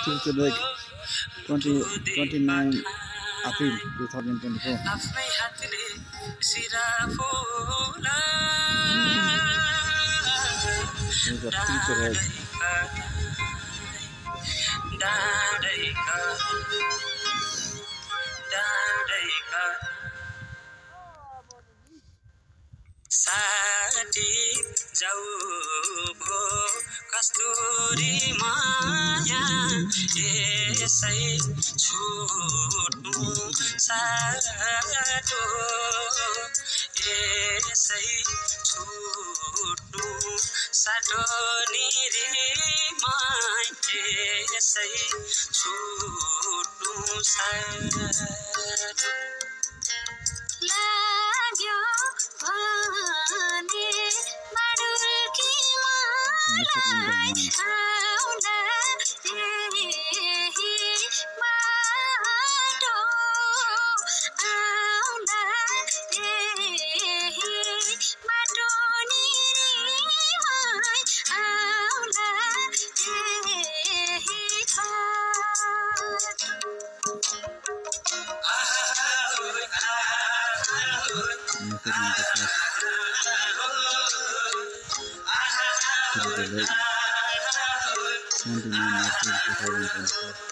Tuesday, 29 April 2024. साथी जाऊ भो कस्तुरी माया यसै छुट्नु साटो यसै छुट्नु साटो निरीमाय यसै छुट्नु साटो लाग्यो भने माडुल्की मलाई आउँदा यही बाटो आउँदा यही बाटो निरीमाय आउँदा यही Tuesday, 29 April 2024.